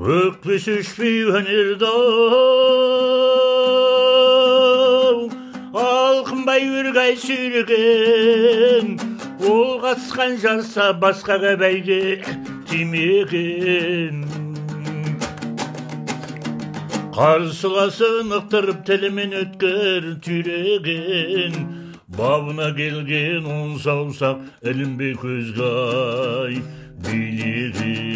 Өкпесі үшпей өнерді алқынбай өргай сүйреген, ол қатысқан жарса басқаға бәйге тимеген. Қарсыласын ықтырып тілімен өткір түйреген, бабына келген он саусақ ілінбей көзге ай билеген.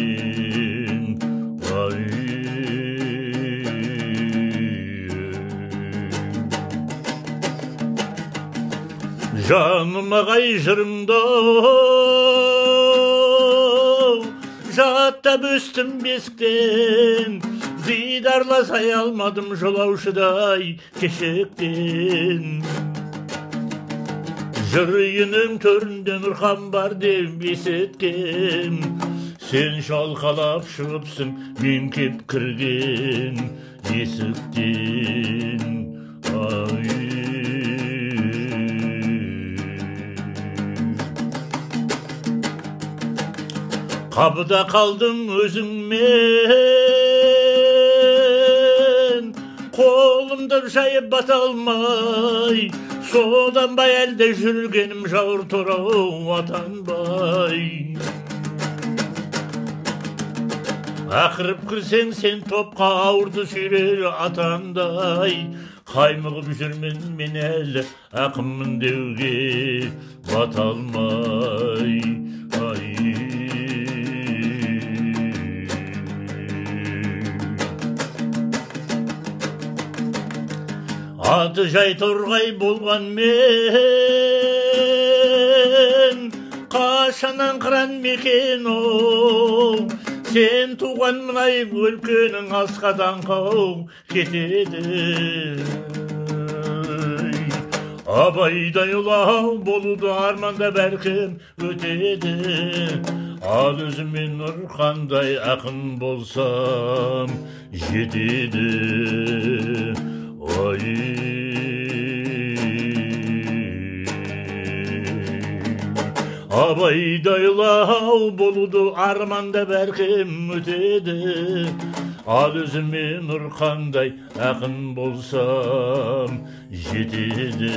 Жаным ағай жырымды жаттап өстім бесіктен, дидарласай алмадым жолаушыдай кешектен. Жыр үйінің төрінде нұрхан бар деп есеткем, сен шалқалап шығыпсың мен кеп кірген есіктен. Қапыда қалдым өзіңмен, қолымды жайып бата алмай, содан ба әлде жүргенім жауыр торау атанбай. Ақырып кірсең сен топқа ауырды сүйрер атандай, қаймығып жүрмін мен әлі ақынмын деуге бата алмай. Аты жай торғай болған мен, қашаннан қыран мекен оу, сен туған мұнай өлкенің асқа даңқау кетеді. Абайдай ұлау болуды арманда бәлкім өтеді, ал өзімен Нұрхандай ақын болсам жетеді. Абайдайлау болуды арманда бәлкім өтеді, ал өзіме Нұрхандай ақын болсам жетеді.